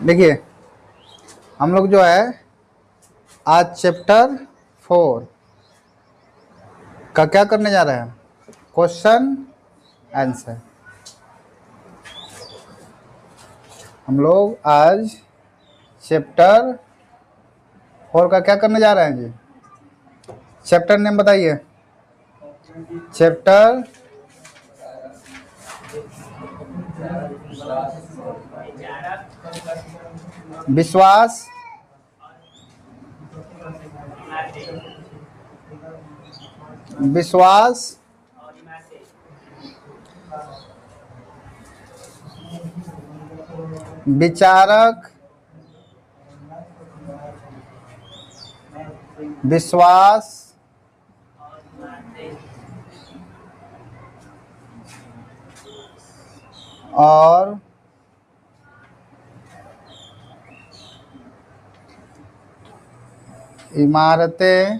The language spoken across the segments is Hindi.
देखिए हम लोग जो है आज चैप्टर 4 का क्या करने जा रहे हैं, क्वेश्चन आंसर। हम लोग आज चैप्टर 4 का क्या करने जा रहे हैं जी? चैप्टर नेम बताइए। चैप्टर विश्वास विश्वास विचारक विश्वास और इमारतें,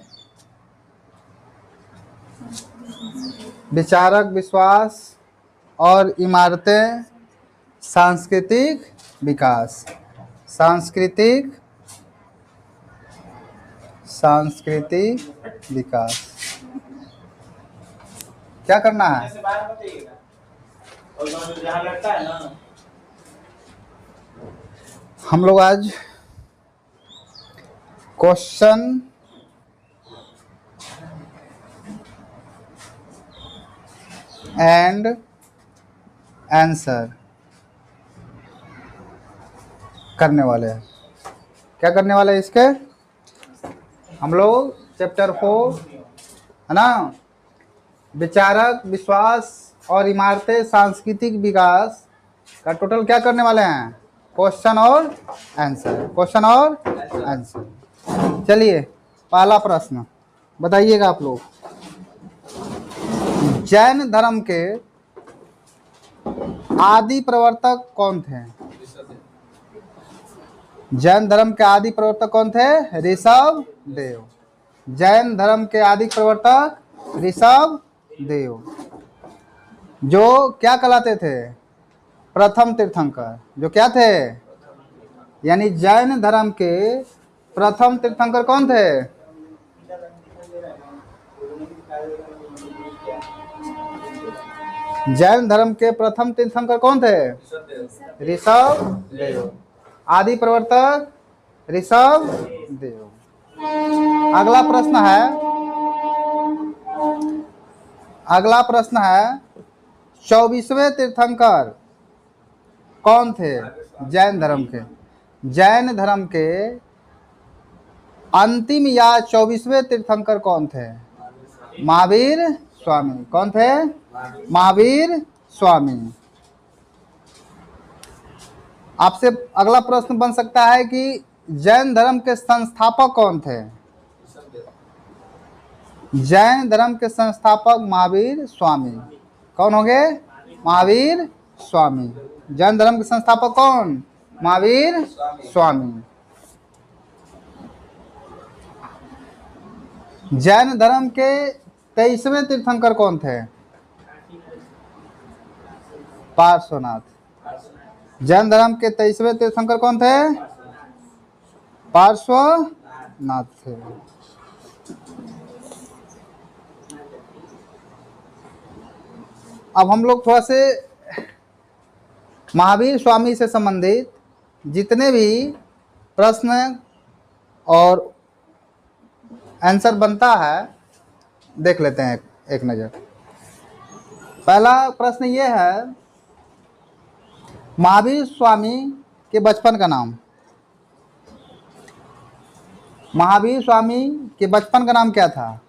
विचारक विश्वास और इमारतें, सांस्कृतिक विकास, सांस्कृतिक विकास। क्या करना है? हम लोग आज क्वेश्चन एंड आंसर करने वाले हैं। क्या करने वाले हैं इसके? हम लोग चैप्टर 4 है ना, विचारक विश्वास और इमारतें सांस्कृतिक विकास का टोटल क्या करने वाले हैं, क्वेश्चन और आंसर, क्वेश्चन और आंसर। चलिए पहला प्रश्न बताइएगा आप लोग। जैन धर्म के आदि प्रवर्तक कौन थे? जैन धर्म के आदि प्रवर्तक कौन थे? ऋषभ देव। जैन धर्म के आदि प्रवर्तक ऋषभ देव, जो क्या कहलाते थे? प्रथम तीर्थंकर। जो क्या थे? यानी जैन धर्म के प्रथम तीर्थंकर कौन थे? जैन धर्म के प्रथम तीर्थंकर कौन थे? ऋषभ देव। आदि प्रवर्तक ऋषभ देव। अगला प्रश्न है 24वें तीर्थंकर कौन थे जैन धर्म के? जैन धर्म के अंतिम या 24वें तीर्थंकर कौन थे? महावीर स्वामी। कौन थे? महावीर स्वामी। आपसे अगला प्रश्न बन सकता है कि जैन धर्म के संस्थापक कौन थे? जैन धर्म के संस्थापक महावीर स्वामी। कौन होंगे? महावीर स्वामी। जैन धर्म के संस्थापक कौन? महावीर स्वामी। जैन धर्म के 23वें तीर्थंकर कौन थे? पार्श्वनाथ। जैन धर्म के 23वें तीर्थंकर कौन थे? पार्श्वनाथ थे। अब हम लोग थोड़ा से महावीर स्वामी से संबंधित जितने भी प्रश्न और आंसर बनता है देख लेते हैं एक नज़र। पहला प्रश्न ये है, महावीर स्वामी के बचपन का नाम। महावीर स्वामी के बचपन का नाम क्या था?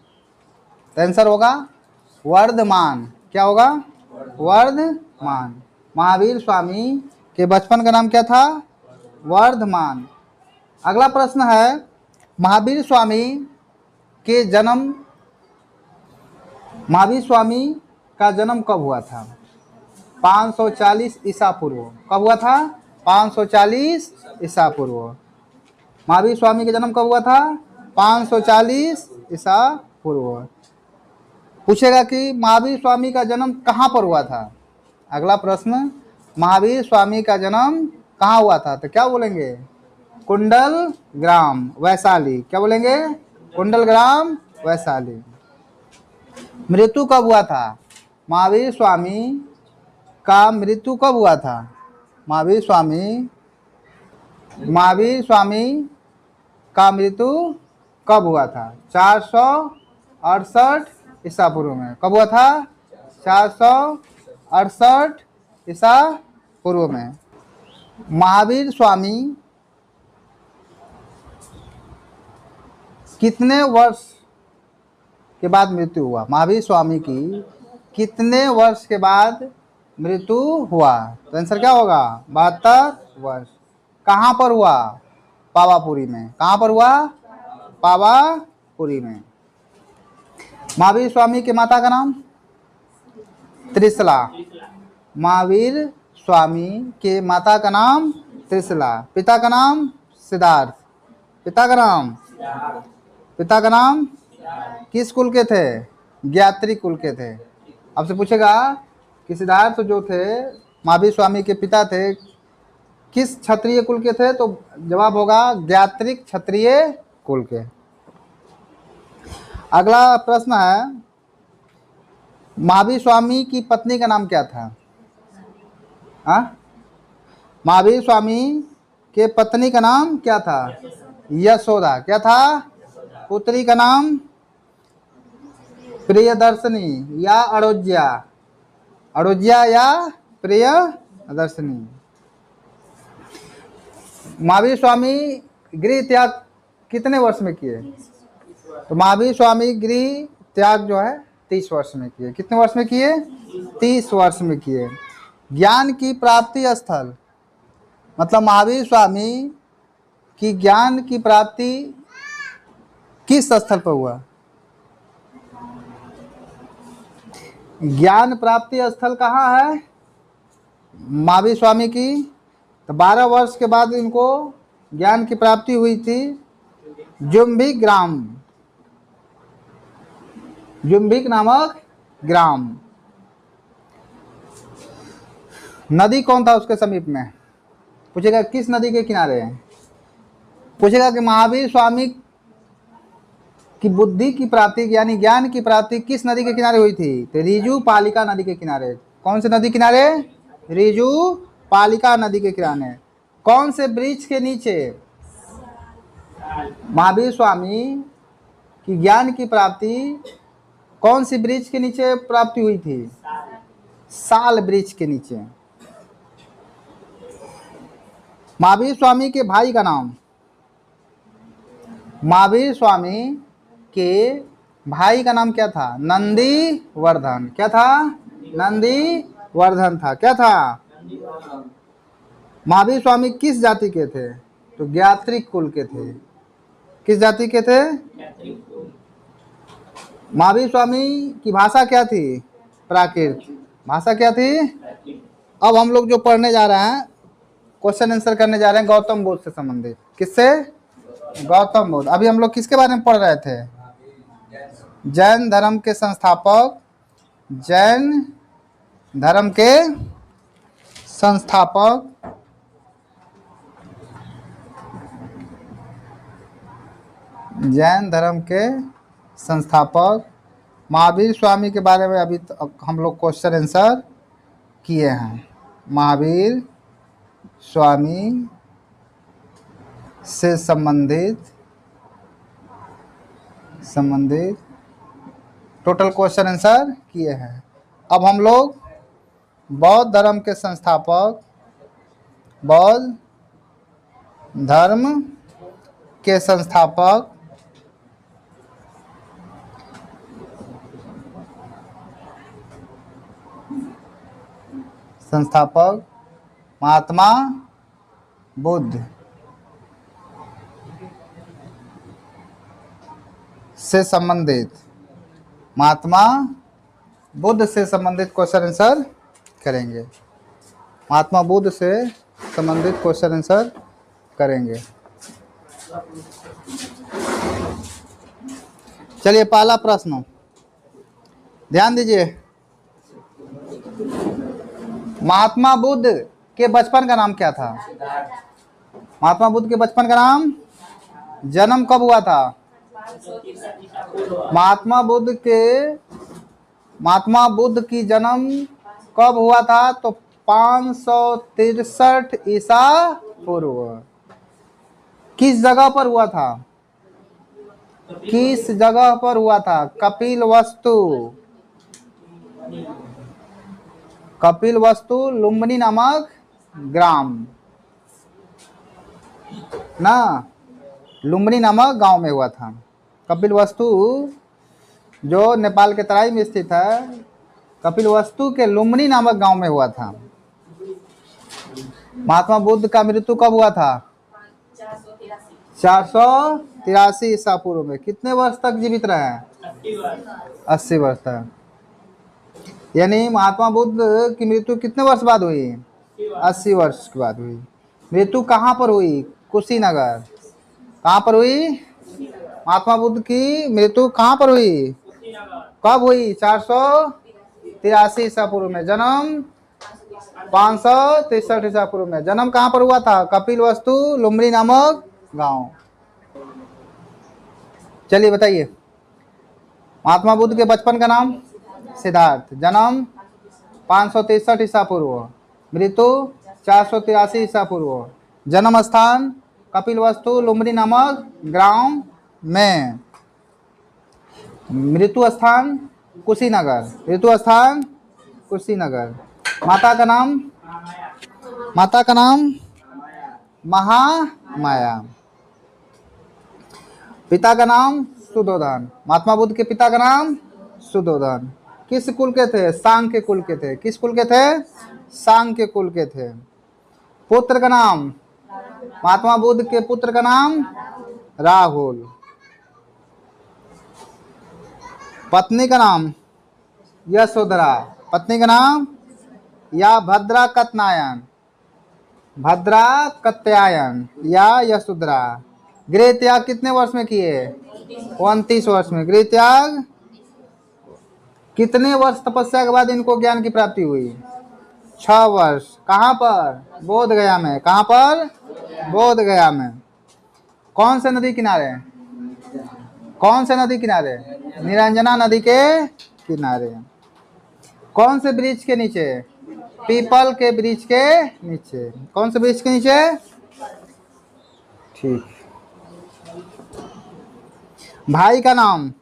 तो आंसर होगा वर्धमान। क्या होगा? वर्धमान। महावीर स्वामी के बचपन का नाम क्या था? वर्धमान। अगला प्रश्न है, महावीर स्वामी का जन्म कब हुआ था? 540 ईसा पूर्व। कब हुआ था? 540 ईसा पूर्व। महावीर स्वामी का जन्म कब हुआ था? 540 ईसा पूर्व। पूछेगा कि महावीर स्वामी का जन्म कहाँ पर हुआ था? अगला प्रश्न, महावीर स्वामी का जन्म कहाँ हुआ था? तो क्या बोलेंगे? कुंडल ग्राम वैशाली। क्या बोलेंगे? कुंडल ग्राम वैशाली। मृत्यु कब हुआ था? महावीर स्वामी का मृत्यु कब हुआ था? महावीर स्वामी का मृत्यु कब हुआ था? 468 ईसा पूर्व में। कब हुआ था? 468 ईसा पूर्व में। महावीर स्वामी कितने वर्ष के बाद मृत्यु हुआ? महावीर स्वामी की कितने वर्ष के बाद मृत्यु हुआ? तो आंसर क्या होगा? 72 वर्ष। कहाँ पर हुआ? पावापुरी में। कहाँ पर हुआ? पावापुरी में। महावीर स्वामी के माता का नाम? त्रिशला। महावीर स्वामी के माता का नाम त्रिशला। पिता का नाम? सिद्धार्थ। पिता का नाम किस कुल के थे? ज्ञात्री कुल के थे। आपसे पूछेगा कि सिद्धार्थ जो थे महावीर स्वामी के पिता थे किस क्षत्रिय कुल के थे? तो जवाब होगा ज्ञात्रिक क्षत्रिय कुल के। अगला प्रश्न है, महावीर स्वामी की पत्नी का नाम क्या था? महावीर स्वामी के पत्नी का नाम क्या था? यशोदा। क्या था? पुत्री का नाम प्रियदर्शनी या अड़ोज्या। अड़ोज्या या प्रियदर्शनी। महावीर स्वामी गृह त्याग कितने वर्ष में किए? तो महावीर स्वामी गृह त्याग जो है 30 वर्ष में किए। कितने वर्ष में किए? 30 वर्ष में किए। ज्ञान की प्राप्ति स्थल, मतलब महावीर स्वामी की ज्ञान की प्राप्ति किस स्थल पर हुआ? ज्ञान प्राप्ति स्थल कहाँ है महावीर स्वामी की? तो 12 वर्ष के बाद इनको ज्ञान की प्राप्ति हुई थी जुम्भिक ग्राम, जुम्भिक नामक ग्राम। नदी कौन था उसके समीप में? पूछेगा किस नदी के किनारे है? पूछेगा कि महावीर स्वामी की बुद्धि की प्राप्ति यानी ज्ञान की प्राप्ति किस नदी के किनारे हुई थी? तो रीजू पालिका नदी के किनारे। कौन से नदी किनारे? रीजू पालिका नदी के किनारे। कौन से वृक्ष के नीचे महावीर स्वामी की ज्ञान की प्राप्ति कौन सी वृक्ष के नीचे प्राप्ति हुई थी? साल वृक्ष के नीचे। महावीर स्वामी के भाई का नाम? महावीर स्वामी के भाई का नाम क्या था? नंदी वर्धन। क्या था? नंदी वर्धन था। क्या था? महावीर स्वामी किस जाति के थे? तो ज्ञात्रिक कुल के थे। किस जाति के थे? महावीर स्वामी की भाषा क्या थी? प्राकृत। भाषा क्या थी? अब हम लोग जो पढ़ने जा रहे हैं, क्वेश्चन आंसर करने जा रहे हैं गौतम बुद्ध से संबंधित। किससे? गौतम बुद्ध। अभी हम लोग किसके बारे में पढ़ रहे थे? जैन धर्म के संस्थापक, जैन धर्म के संस्थापक जैन धर्म के संस्थापक महावीर स्वामी के बारे में अभी हम लोग क्वेश्चन आंसर किए हैं। महावीर स्वामी से संबंधित टोटल क्वेश्चन आंसर किए हैं। अब हम लोग बौद्ध धर्म के संस्थापक, बौद्ध धर्म के संस्थापक महात्मा बुद्ध से संबंधित, महात्मा बुद्ध से संबंधित क्वेश्चन आंसर करेंगे। महात्मा बुद्ध से संबंधित क्वेश्चन आंसर करेंगे। चलिए पहला प्रश्न ध्यान दीजिए। महात्मा बुद्ध के बचपन का नाम क्या था? महात्मा बुद्ध के बचपन का नाम, जन्म कब हुआ था? महात्मा बुद्ध के महात्मा बुद्ध की जन्म कब हुआ था? तो 563 ईसा पूर्व। किस जगह पर हुआ था? किस जगह पर हुआ था? कपिल वस्तु, कपिल वस्तु लुम्बिनी नामक ग्राम ना, लुम्बिनी नामक गांव में हुआ था। कपिल वस्तु जो नेपाल के तराई में स्थित है, कपिल वस्तु के लुम्बिनी नामक गांव में हुआ था। महात्मा बुद्ध का मृत्यु कब हुआ था? 483 ईसा पूर्व में। कितने वर्ष तक जीवित रहे? 80 वर्ष तक। यानी महात्मा बुद्ध की मृत्यु कितने वर्ष बाद हुई? 80 वर्ष के बाद हुई। मृत्यु कहाँ पर हुई? कुशीनगर। कहाँ पर हुई? महात्मा बुद्ध की मृत्यु कहाँ पर हुई? कब हुई? 483 ईसा पूर्व में। जन्म 563 ईसा पूर्व में। जन्म कहाँ पर हुआ था? कपिल वस्तु लुम्बिनी नामक गांव। चलिए बताइए। महात्मा बुद्ध के बचपन का नाम सिद्धार्थ। जन्म 563 ईसा पूर्व। मृत्यु 483 ईसा पूर्व। जन्म स्थान कपिल वस्तु लुम्बिनी नामक ग्राम में। मृत्यु स्थान कुशीनगर। मृत्यु स्थान कुशीनगर। माता का नाम, माता का नाम महामाया। पिता का नाम सुधोधन। महात्मा बुद्ध के पिता का नाम सुधोधन। किस कुल के थे? सांख्य कुल के थे। किस कुल के थे? सांख्य कुल के थे। पुत्र का नाम, महात्मा बुद्ध के पुत्र का नाम राहुल। पत्नी का नाम यशोधरा। पत्नी का नाम या भद्रा कत्नायन, भद्रा कत्यायन या यशोधरा। गृह त्याग कितने वर्ष में किए? 29 वर्ष में। गृह त्याग कितने वर्ष तपस्या के बाद इनको ज्ञान की प्राप्ति हुई? 6 वर्ष। कहाँ पर? बोध गया में। कहाँ पर? बोध गया में। कौन से नदी किनारे? कौन से नदी किनारे? निरंजना नदी के किनारे। कौन से वृक्ष के नीचे? पीपल के वृक्ष के नीचे। कौन से वृक्ष के नीचे? ठीक। भाई का नाम,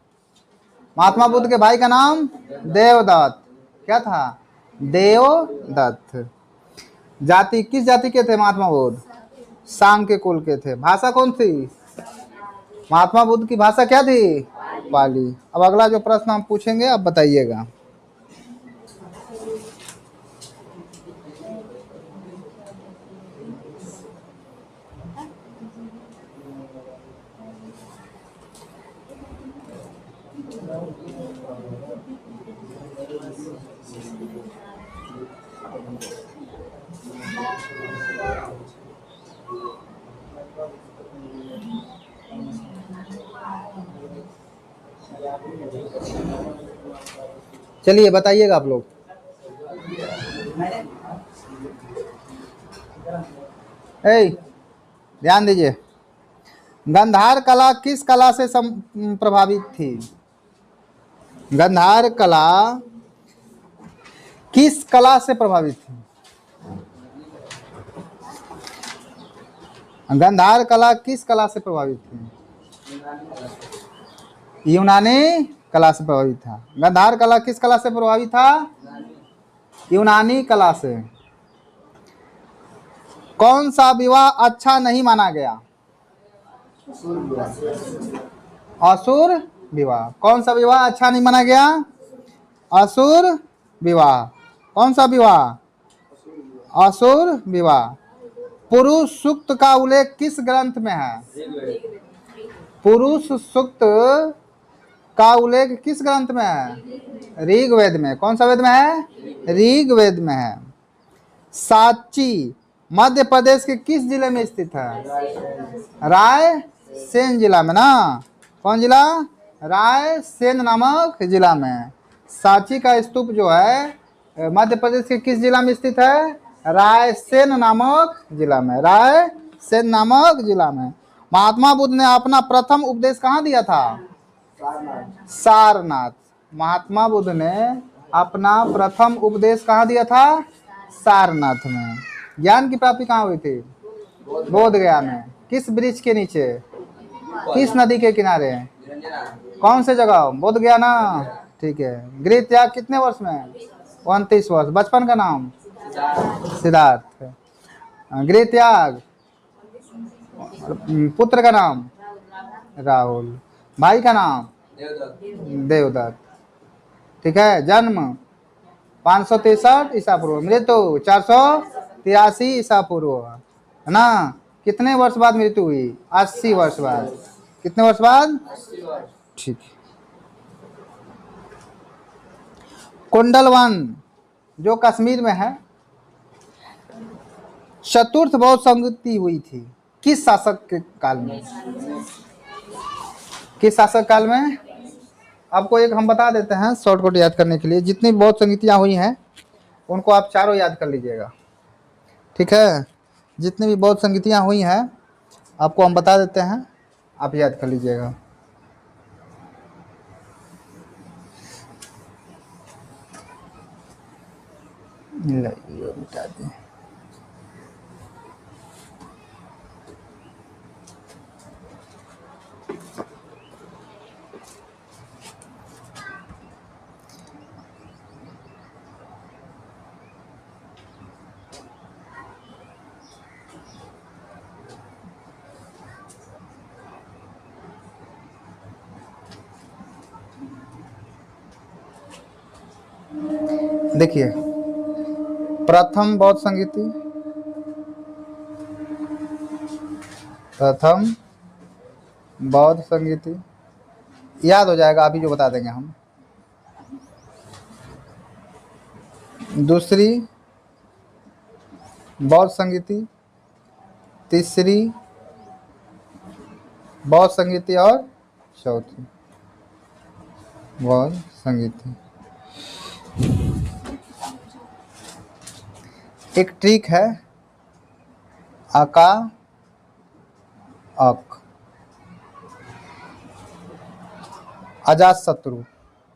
महात्मा बुद्ध के भाई का नाम देवदत्त। क्या था? देवदत्त। जाति, किस जाति के थे महात्मा बुद्ध? सांख्य कुल के थे। भाषा कौन थी? महात्मा बुद्ध की भाषा क्या थी? पाली। अब अगला जो प्रश्न हम पूछेंगे आप बताइएगा। चलिए बताइएगा आप लोग। ध्यान दीजिए। गांधार कला किस कला से प्रभावित थी? गांधार कला किस कला से प्रभावित थी? गांधार कला किस कला से प्रभावित थी? यूनानी कला से प्रभावित था। गांधार कला किस कला से प्रभावित था? यूनानी कला से। कौन सा विवाह अच्छा नहीं माना गया? असुर विवाह। कौन सा विवाह अच्छा नहीं माना गया? असुर विवाह। कौन सा विवाह? असुर विवाह। पुरुष सूक्त का उल्लेख किस ग्रंथ में है? पुरुष सूक्त का उल्लेख किस ग्रंथ में है? ऋग्वेद में। कौन सा वेद में है? ऋग्वेद में है। सांची मध्य प्रदेश के किस जिले में स्थित है? रायसेन जिला में ना। कौन जिला? रायसेन नामक जिला में। सांची का स्तूप जो है मध्य प्रदेश के किस जिला में स्थित है? रायसेन नामक जिला में, रायसेन नामक जिला में। महात्मा बुद्ध ने अपना प्रथम उपदेश कहाँ दिया था? सारनाथ। महात्मा बुद्ध ने अपना प्रथम उपदेश कहाँ दिया था? सारनाथ में। ज्ञान की प्राप्ति कहाँ हुई थी? बोध गया में। किस वृक्ष के नीचे? किस नदी के किनारे? कौन से जगह? बोध गया ना, ठीक है। गृह त्याग कितने वर्ष में? 29 वर्ष। बचपन का नाम? सिद्धार्थ। गृह त्याग, पुत्र का नाम? राहुल। भाई का नाम? देवदत्त। ठीक है। जन्म 563 ईसा पूर्व, मृत्यु 483 ईसा पूर्व, है ना। कितने वर्ष बाद मृत्यु हुई? 80 वर्ष बाद। कितने वर्ष बाद? ठीक। कुंडलवन जो कश्मीर में है, चतुर्थ बौद्ध संगति हुई थी किस शासक के काल में? किस शासक काल में? आपको एक हम बता देते हैं शॉर्टकट याद करने के लिए। जितनी बौद्ध संगतियां हुई हैं उनको आप चारों याद कर लीजिएगा, ठीक है। जितनी भी बौद्ध संगतियां हुई हैं आपको हम बता देते हैं, आप याद कर लीजिएगा। मिटा दें। देखिए, प्रथम बौद्ध संगति, प्रथम बौद्ध संगति याद हो जाएगा, अभी जो बता देंगे हम। दूसरी बौद्ध संगति, तीसरी बौद्ध संगति और चौथी बौद्ध संगति। एक ट्रिक है, आका अक, अजात शत्रु।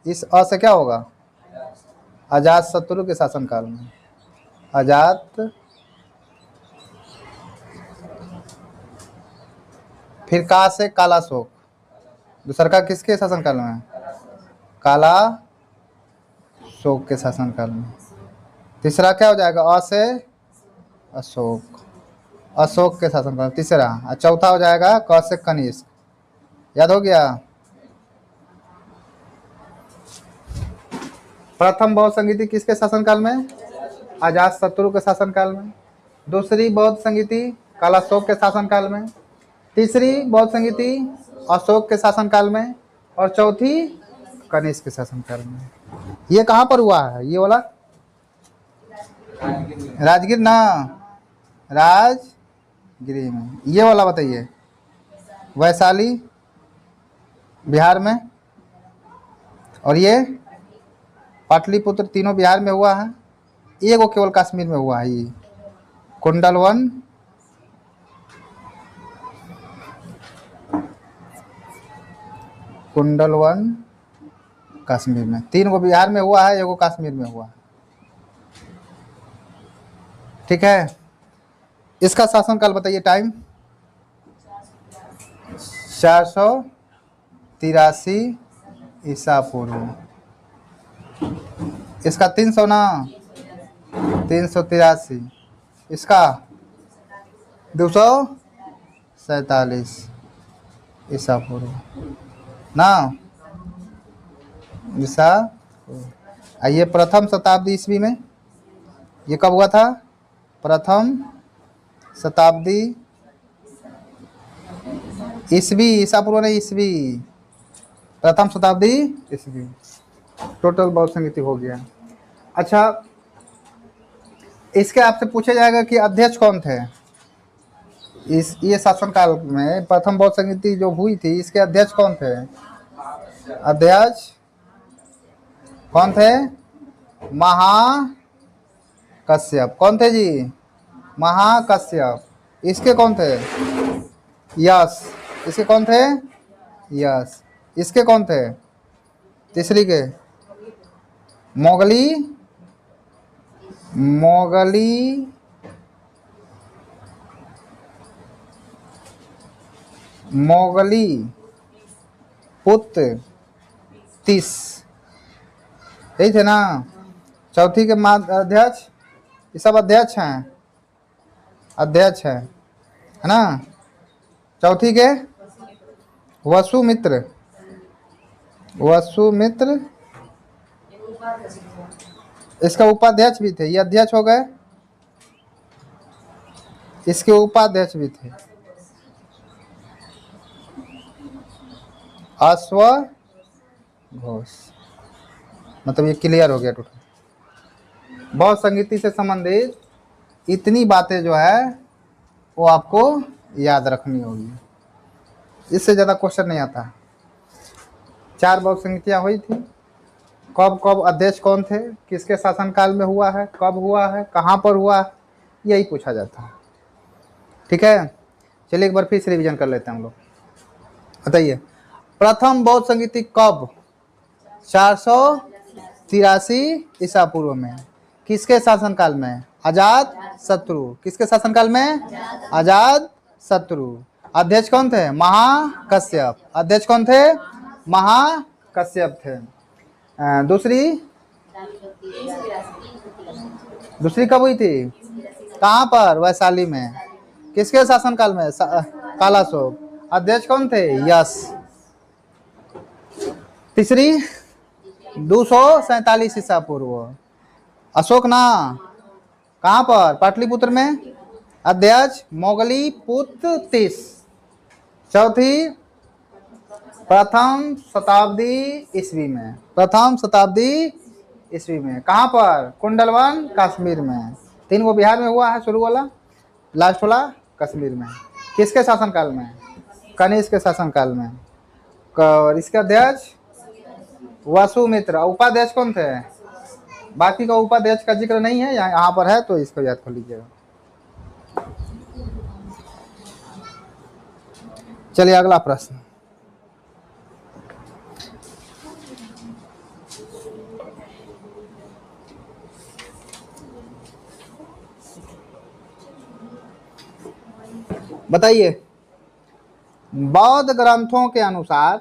इस अ से क्या होगा? अजात शत्रु के शासनकाल में। अजात, फिर का से कालाशोक। दूसरा का किसके शासनकाल में? काला शोक के शासनकाल में। तीसरा क्या हो जाएगा? अ से अशोक, अशोक के शासनकाल में तीसरा। और चौथा हो जाएगा क से कनिष्क। याद हो गया? प्रथम बौद्ध संगति किसके शासनकाल में? अजात शत्रु के शासनकाल में। दूसरी बौद्ध संगति कालाशोक के शासनकाल में। तीसरी बौद्ध संगति अशोक के शासनकाल में। और चौथी कनिष्क के शासनकाल में। ये कहाँ पर हुआ है? ये वाला राजगीर ना, राजगीर में। ये वाला बताइए। वैशाली बिहार में, और ये पाटलिपुत्र, तीनों बिहार में हुआ है। एक वो केवल कश्मीर में हुआ है। ये कुंडलवन, कुंडलवन कश्मीर में। तीन को बिहार में हुआ है, एक को कश्मीर में हुआ है, ठीक है। इसका शासनकाल बताइए। टाइम 483 ईसा पूर्व। इसका 300 ना, 383। इसका 247 ईसा पूर्व ना, ईसा। ये प्रथम शताब्दी ईस्वी में। ये कब हुआ था? प्रथम शताब्दी ईस्वी, ईसा पूर्व नहीं, ईस्वी। प्रथम शताब्दी ईस्वी। टोटल बौद्ध संगति हो गया। अच्छा, इसके आपसे पूछा जाएगा कि अध्यक्ष कौन थे इस ये शासनकाल में? प्रथम बौद्ध संगति जो हुई थी, इसके अध्यक्ष कौन थे? अध्यक्ष कौन थे? कश्यप। कौन थे जी? महाकश्यप। इसके कौन थे? यश। इसके कौन थे? यश। इसके कौन थे? तीसरी के? मोगली। मोगली मोगली पुत्र तीस, यही थे ना? चौथी के अध्यक्ष, ये सब अध्यक्ष हैं, अध्यक्ष है ना? चौथी के वसुमित्र। वसुमित्र इसका उपाध्यक्ष भी थे, ये अध्यक्ष हो गए, इसके उपाध्यक्ष भी थे। अश्व घोष, मतलब ये क्लियर हो गया टोटल। बहुत संगीति से संबंधित इतनी बातें जो है वो आपको याद रखनी होगी, इससे ज़्यादा क्वेश्चन नहीं आता। 4 बहुत संगीतियाँ हुई थी। कब कब अध्यक्ष कौन थे, किसके शासनकाल में हुआ है, कब हुआ है, कहाँ पर हुआ है, यही पूछा जाता है। ठीक है, चलिए एक बार फिर से रिवीजन कर लेते हैं हम लोग। बताइए, प्रथम बौद्ध संगीति कब? 483 ईसा पूर्व में। किसके शासनकाल में? अजात शत्रु। किसके शासनकाल में? अजात शत्रु। अध्यक्ष कौन थे? महाकश्यप। अध्यक्ष कौन थे? महाकश्यप थे। दूसरी कब हुई थी? कहाँ पर? वैशाली में। किसके शासनकाल में? कालाशोक। अध्यक्ष कौन थे? यश। तीसरी 247 ईसा पूर्व, अशोक ना? कहाँ पर? पाटलिपुत्र में। अध्यक्ष मोगली पुत्र तीस। चौथी प्रथम शताब्दी ईस्वी में। प्रथम शताब्दी ईस्वी में। कहाँ पर? कुंडलवन कश्मीर में। 3 वो बिहार में हुआ है, शुरू वाला, लास्ट वाला कश्मीर में। किसके शासनकाल में? कनिष्क के शासनकाल में। और इसके अध्यक्ष वसुमित्र। उपाध्यक्ष कौन थे? बाकी का उपाध्यक्ष का जिक्र नहीं है, यहाँ पर है, तो इसको याद कर लीजिएगा। चलिए अगला प्रश्न। बताइए, बौद्ध ग्रंथों के अनुसार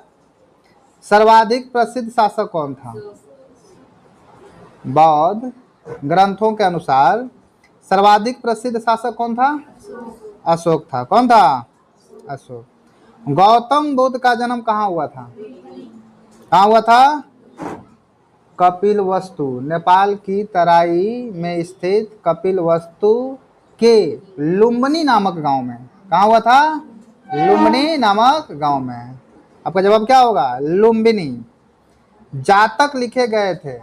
सर्वाधिक प्रसिद्ध शासक कौन था? बौद्ध ग्रंथों के अनुसार सर्वाधिक प्रसिद्ध शासक कौन था? अशोक था। कौन था? अशोक। गौतम बुद्ध का जन्म कहाँ हुआ था? कहाँ हुआ था? कपिलवस्तु, नेपाल की तराई में स्थित कपिलवस्तु के लुम्बिनी नामक गांव में। कहाँ हुआ था? लुम्बिनी नामक गांव में। आपका जवाब क्या होगा? लुम्बिनी। जातक लिखे गए थे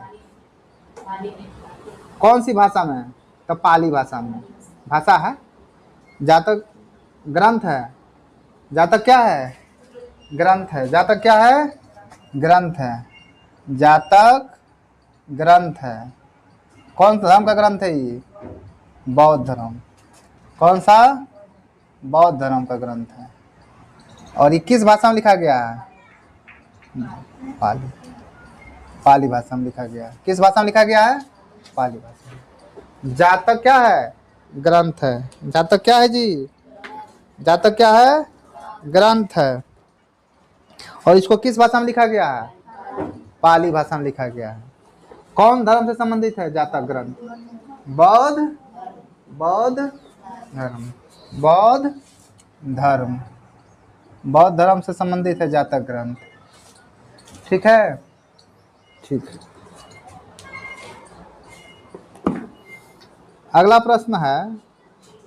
कौन सी भाषा में? तो पाली भाषा में। भाषा है, जातक ग्रंथ है। जातक क्या है? ग्रंथ है। जातक क्या है? ग्रंथ है। जातक ग्रंथ है। कौन सा धर्म का ग्रंथ है ये? बौद्ध धर्म। कौन सा? बौद्ध धर्म का ग्रंथ है। और ये किस भाषा में लिखा गया है? पाली। पाली भाषा में लिखा गया है। किस भाषा में लिखा गया है? पाली भाषा में। जातक क्या है? ग्रंथ है। जातक क्या है जी? जातक क्या है? ग्रंथ है। और इसको किस भाषा में लिखा गया है? पाली भाषा में लिखा गया है। कौन धर्म से संबंधित है जातक ग्रंथ? बौद्ध। बौद्ध धर्म। बौद्ध धर्म। बौद्ध धर्म से संबंधित है जातक ग्रंथ। ठीक है, ठीक है। अगला प्रश्न है,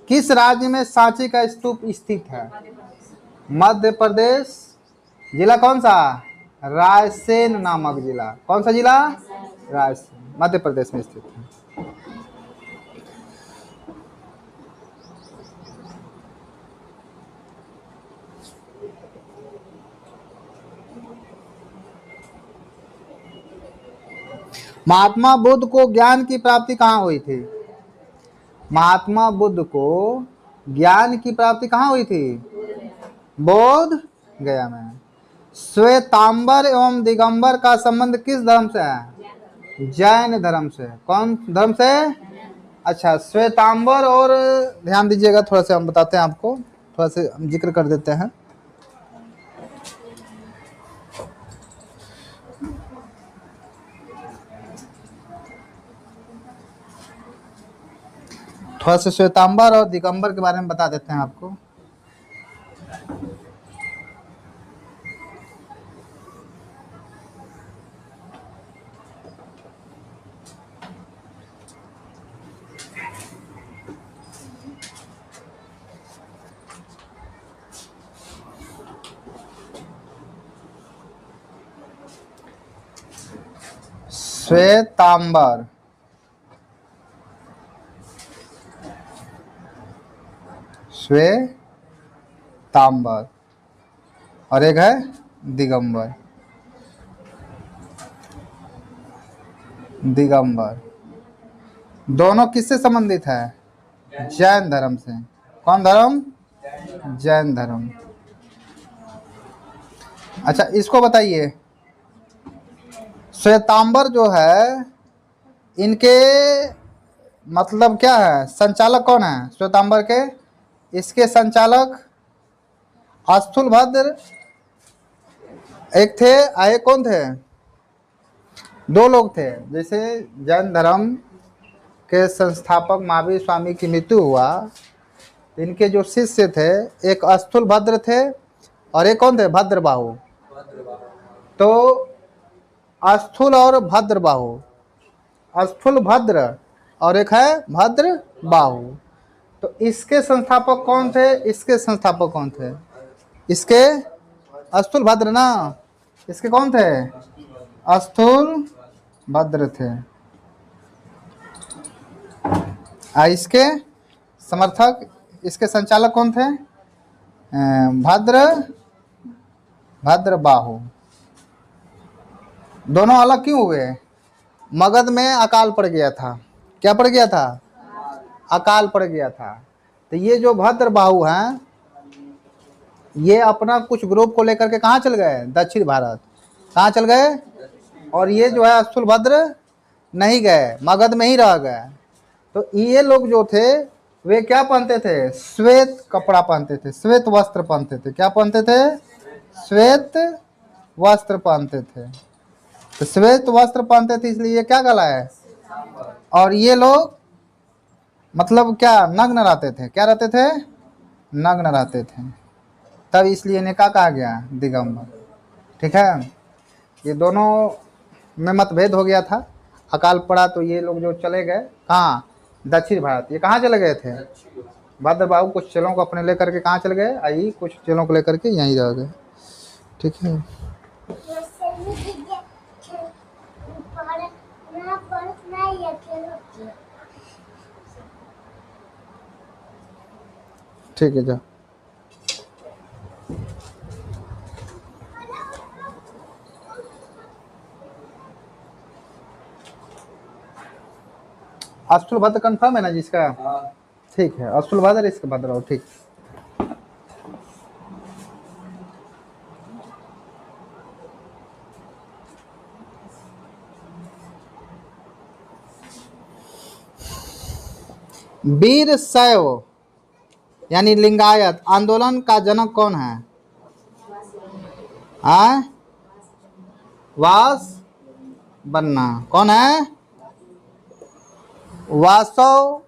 किस राज्य में सांची का स्तूप स्थित है? मध्य प्रदेश। जिला कौन सा? रायसेन नामक जिला। कौन सा जिला? रायसेन, मध्य प्रदेश में स्थित है। महात्मा बुद्ध को ज्ञान की प्राप्ति कहाँ हुई थी? महात्मा बुद्ध को ज्ञान की प्राप्ति कहाँ हुई थी? बोध गया में। श्वेतांबर एवं दिगंबर का संबंध किस धर्म से है? जैन धर्म से। कौन धर्म से? अच्छा, श्वेतांबर और ध्यान दीजिएगा, थोड़ा सा हम बताते हैं आपको, थोड़ा सा जिक्र कर देते हैं। थोड़ा सा श्वेतांबर और दिगंबर के बारे में बता देते हैं आपको। श्वेतांबर, श्वेतांबर और एक है दिगंबर। दिगंबर दोनों किससे संबंधित है? जैन धर्म से। कौन धर्म? जैन धर्म। अच्छा, इसको बताइए, श्वेतांबर जो है इनके मतलब क्या है? संचालक कौन है श्वेतांबर के? इसके संचालक स्थूलभद्र एक थे, आए कौन थे? दो लोग थे। जैसे जैन धर्म के संस्थापक महावीर स्वामी की मृत्यु हुआ, इनके जो शिष्य थे, एक स्थूलभद्र थे और एक कौन थे? भद्रबाहु। तो स्थूल और भद्रबाहु, स्थूल भद्र और एक है भद्र बाहु। तो इसके संस्थापक कौन थे? इसके संस्थापक कौन थे? इसके स्थूल भद्र ना, इसके कौन थे? स्थूल भद्र थे। इसके समर्थक, इसके संचालक कौन थे? भद्र बाहु। दोनों अलग क्यों हुए? मगध में अकाल पड़ गया था। क्या पड़ गया था? अकाल पड़ गया था। तो ये जो भद्र बाहु हैं, ये अपना कुछ ग्रुप को लेकर के कहाँ चल गए? दक्षिण भारत। कहाँ चल गए? और ये जो है स्थूलभद्र नहीं गए, मगध में ही रह गए। तो ये लोग जो थे वे क्या पहनते थे? श्वेत कपड़ा पहनते थे, श्वेत वस्त्र पहनते थे। क्या पहनते थे? श्वेत वस्त्र पहनते थे। तो श्वेत वस्त्र पहनते थे, इसलिए ये क्या कहला है? और ये लोग मतलब क्या? नग्न रहते थे। क्या रहते थे? नग्न रहते थे। तब इसलिए इन्हें क्या कहा गया? दिगंबर। ठीक है। ये दोनों में मतभेद हो गया था, अकाल पड़ा तो ये लोग जो चले गए कहाँ? दक्षिण भारत। ये कहाँ चले गए थे? भद्रबाहु कुछ चेलों को अपने लेकर के कहाँ चले गए? आई कुछ चेलों को लेकर के यहीं रह गए। ठीक है। ठीक है, जा। स्थूलभद्र कंफर्म है ना जिसका? ठीक है, स्थूलभद्र इसका भद्र। ठीक। वीर शैव यानी लिंगायत आंदोलन का जनक कौन है? वास बन्ना। कौन है? वासव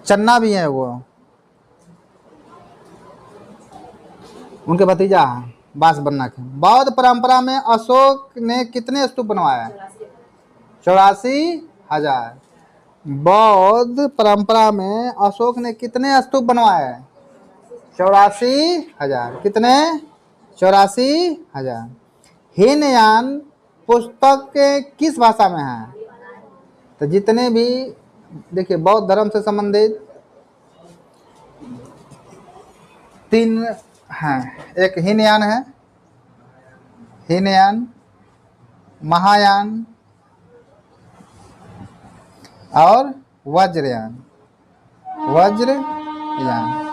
चन्ना भी है, वो उनके भतीजा है वास बन्ना के। बौद्ध परंपरा में अशोक ने कितने स्तूप बनवाए? 84,000। बौद्ध परंपरा में अशोक ने कितने स्तूप बनवाए? 84,000। कितने? 84,000। हीनयान पुस्तक किस भाषा में है? तो जितने भी देखिए बौद्ध धर्म से संबंधित 3 हैं। एक हीनयान है, हीनयान, महायान और वज्रयान, वज्रयान।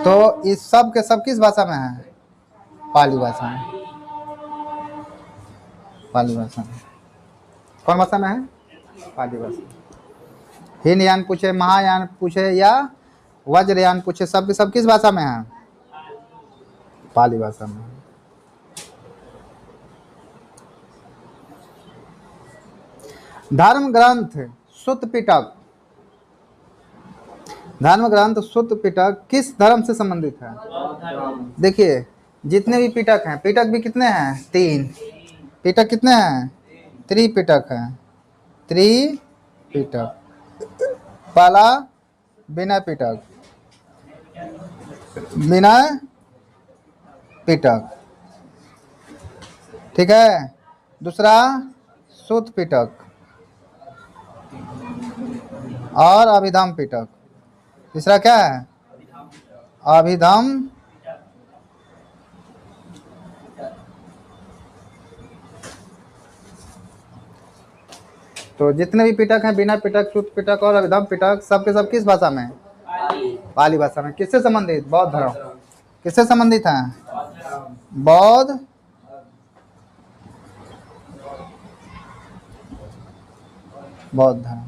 तो इस सब के सब किस भाषा में है? पाली भाषा में, पाली भाषा में। कौन भाषा में है? पाली भाषा। हीनयान पूछे, महायान पूछे या वज्रयान पूछे, सब के सब किस भाषा में है? पाली भाषा में। धर्म ग्रंथ सुत्त पिटक, धर्म ग्रंथ सुत्त पिटक किस धर्म से संबंधित है? देखिए जितने भी पिटक हैं, पिटक भी कितने हैं? 3 पिटक। कितने हैं? त्रिपिटक है, त्रिपिटक। पहला विनय पिटक, विनय पिटक, ठीक है। दूसरा सुत्त पिटक और अभिधम पिटक। तीसरा क्या है? अभिधम तो जितने भी पिटक हैं, बिना पिटक, सुत्त पिटक और अभिधम पिटक, सब के सब किस भाषा में? पाली भाषा में। किससे संबंधित? बौद्ध धर्म। किससे संबंधित है? बौद्ध, बौद्ध धर्म,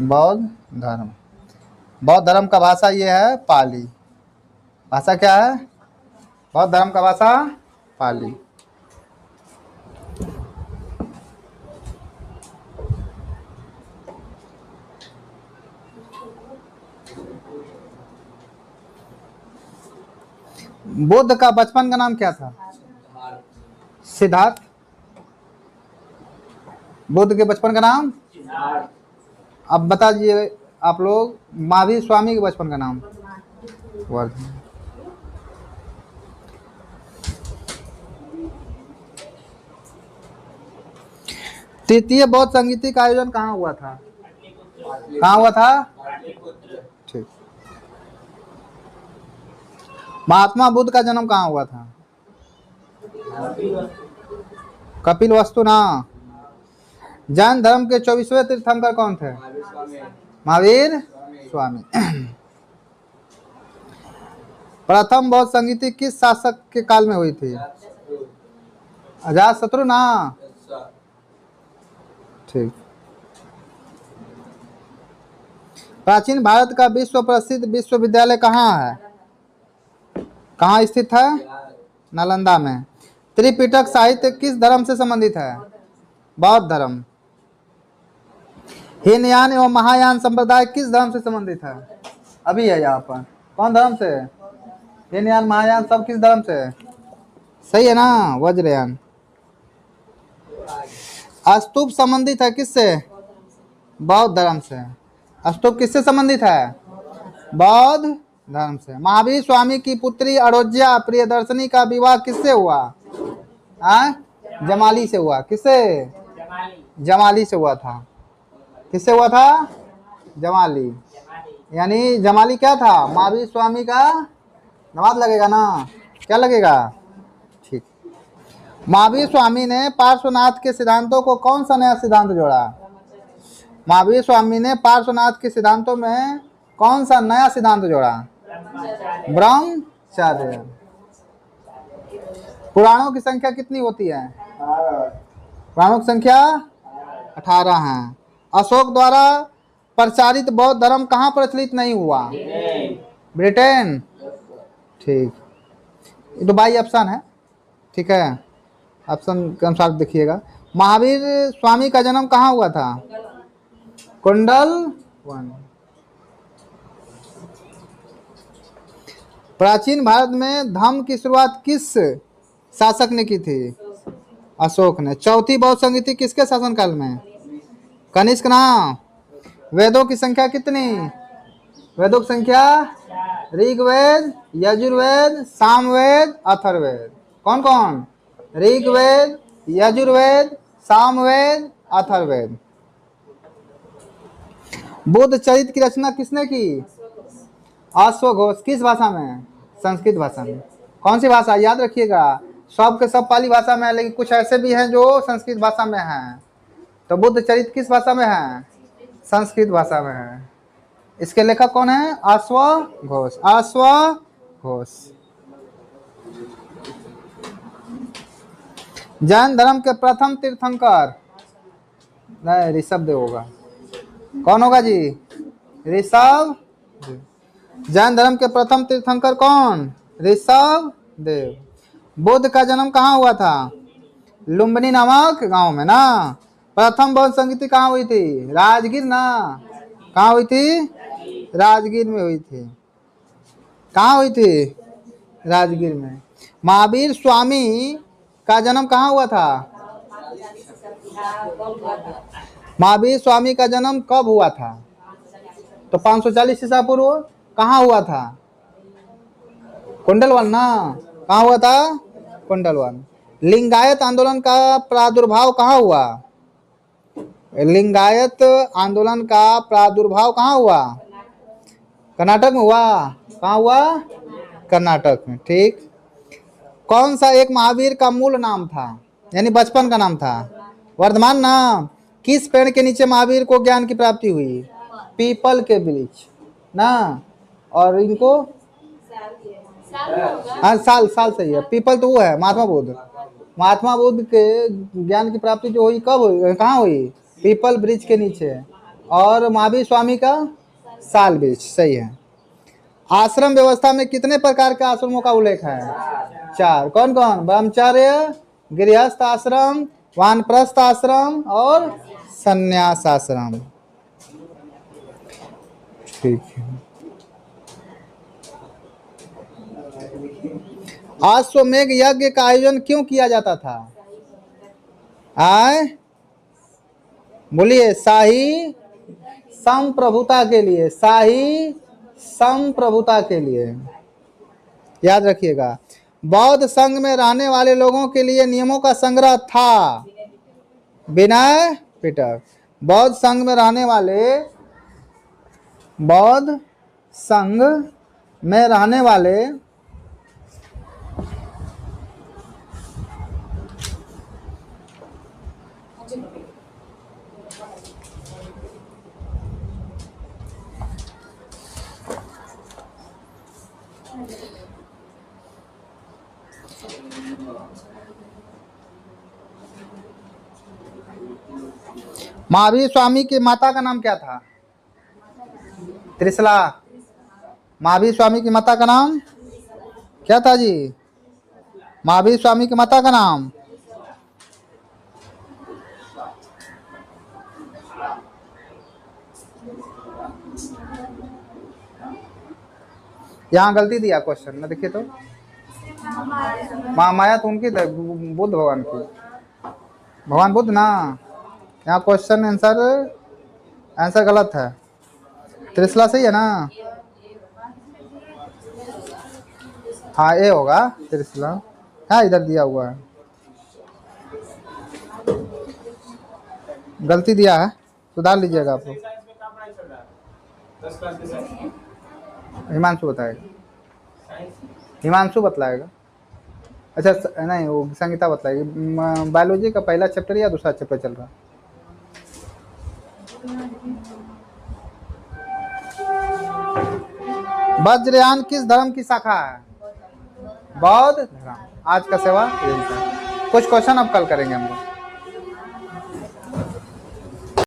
बौद्ध धर्म। बौद्ध धर्म का भाषा ये है पाली। भाषा क्या है? बौद्ध धर्म का भाषा पाली। बुद्ध का बचपन का नाम क्या था? सिद्धार्थ। बुद्ध के बचपन का नाम? अब बता दीजिए आप लोग, महावीर स्वामी के बचपन का नाम? वर्धमान। तृतीय बौद्ध संगीति का आयोजन कहाँ हुआ था? कहाँ हुआ था? ठीक। महात्मा बुद्ध का जन्म कहाँ हुआ था? कपिल वस्तु ना। जैन धर्म के 24वें तीर्थंकर कौन थे? महावीर स्वामी। प्रथम बौद्ध संगीति किस शासक के काल में हुई थी? अजातशत्रु ना। ठीक। प्राचीन भारत का विश्व प्रसिद्ध विश्वविद्यालय कहाँ है? कहाँ स्थित है? नालंदा में। त्रिपिटक साहित्य किस धर्म से संबंधित है? बौद्ध धर्म। हीनयान एवं महायान संप्रदाय किस धर्म से संबंधित है? अभी है यहाँ पर। कौन धर्म से? हीनयान महायान सब किस धर्म से? सही है ना? वज्रयान। स्तूप संबंधित है किससे? बौद्ध धर्म से। स्तूप किससे संबंधित है? बौद्ध धर्म से। महावीर स्वामी की पुत्री अरोज्या प्रियदर्शनी का विवाह किससे हुआ? जमाली से हुआ। किससे? जमाली से हुआ था। किससे हुआ था? जमाली। यानी जमाली क्या था? महावीर स्वामी का नमाज लगेगा ना? क्या लगेगा? ठीक। महावीर स्वामी ने पार्श्वनाथ के सिद्धांतों को कौन सा नया सिद्धांत जोड़ा? महावीर स्वामी ने पार्श्वनाथ के सिद्धांतों में कौन सा नया सिद्धांत जोड़ा? ब्रह्मचर्य। पुराणों की संख्या कितनी होती है? पुराणों की संख्या 18 है। अशोक द्वारा प्रचारित बौद्ध धर्म कहाँ प्रचलित नहीं हुआ? ब्रिटेन। ठीक। ये तो बाई ऑप्शन है, ठीक है, ऑप्शन के अनुसार देखिएगा। महावीर स्वामी का जन्म कहाँ हुआ था? कुंडल वन। प्राचीन भारत में धम्म की शुरुआत किस शासक ने की थी? अशोक ने। चौथी बौद्ध संगीति किसके शासनकाल में? कनिष्क ना। वेदों की संख्या कितनी? वेदों की संख्या ऋग्वेद, यजुर्वेद, सामवेद, अथर्ववेद। कौन कौन? ऋग्वेद, यजुर्वेद, सामवेद, अथर्ववेद। बुद्ध चरित्र की रचना किसने की? अश्वघोष। किस भाषा में? संस्कृत भाषा में। कौन सी भाषा? याद रखिएगा, सब के सब पाली भाषा में है, लेकिन कुछ ऐसे भी हैं जो संस्कृत भाषा में हैं। तो बुद्ध चरित्र किस भाषा में है? संस्कृत भाषा में है। इसके लेखक कौन है? अश्वघोष। अश्वघोष। जैन धर्म के प्रथम तीर्थंकर, नहीं ऋषभदेव होगा। कौन होगा जी? ऋषभ। जैन धर्म के प्रथम तीर्थंकर कौन? ऋषभदेव। बुद्ध का जन्म कहाँ हुआ था? लुम्बिनी नामक गांव में ना। प्रथम बौद्ध संगीति कहाँ हुई थी? राजगीर ना। कहाँ हुई थी? राजगीर में हुई थी। कहाँ हुई थी? राजगीर में। महावीर स्वामी का जन्म कहाँ हुआ था? महावीर स्वामी का जन्म कब हुआ था? तो 540 ईसा पूर्व। कहाँ हुआ था? कुंडलवन ना। कहाँ हुआ था? कुंडलवन। लिंगायत आंदोलन का प्रादुर्भाव कहाँ हुआ? लिंगायत आंदोलन का प्रादुर्भाव कहाँ हुआ? कर्नाटक में हुआ। कहाँ हुआ? कर्नाटक में। ठीक। कौन सा एक महावीर का मूल नाम था, यानी बचपन का नाम था? वर्धमान नाम। किस पेड़ के नीचे महावीर को ज्ञान की प्राप्ति हुई? पीपल के वृक्ष ना। और इनको हाँ साल सही है। पीपल तो वो है महात्मा बुद्ध। महात्मा बुद्ध के ज्ञान की प्राप्ति जो हुई कब हुई? कहाँ हुई? पीपल वृक्ष के नीचे। और महावीर स्वामी का साल वृक्ष। सही है। आश्रम व्यवस्था में कितने प्रकार के आश्रमों का उल्लेख है? 4। कौन कौन? ब्रह्मचर्य, गृहस्थ आश्रम, वानप्रस्थ आश्रम और संन्यास आश्रम। ठीक है। अश्वमेध यज्ञ का आयोजन क्यों किया जाता था? आय बोलिए। शाही संप्रभुता के लिए। शाही संप्रभुता के लिए। याद रखिएगा। बौद्ध संघ में रहने वाले लोगों के लिए नियमों का संग्रह था। विनय पिटक। बौद्ध संघ में रहने वाले, बौद्ध संघ में रहने वाले महावीर स्वामी की माता का नाम क्या था? त्रिशला। महावीर स्वामी की माता का नाम क्या था जी? महावीर स्वामी की माता का नाम यहाँ गलती दिया क्वेश्चन में, देखिए तो। महामाया तो उनकी बुद्ध भगवान की। भगवान बुद्ध ना। यहाँ क्वेश्चन आंसर गलत है। त्रिशला सही है ना? हाँ ए होगा त्रिशला। हाँ इधर दिया हुआ है, गलती दिया है, सुधार लीजिएगा आप लोग। हिमांशु बताएगा। हिमांशु बतलाएगा। अच्छा नहीं, वो संगीता बतलाएगी। बायोलॉजी का पहला चैप्टर या दूसरा चैप्टर चल रहा? वज्रयान किस धर्म की शाखा है? बौद्ध धर्म। आज का सेवा यही था। कुछ क्वेश्चन अब कल करेंगे हम लोग।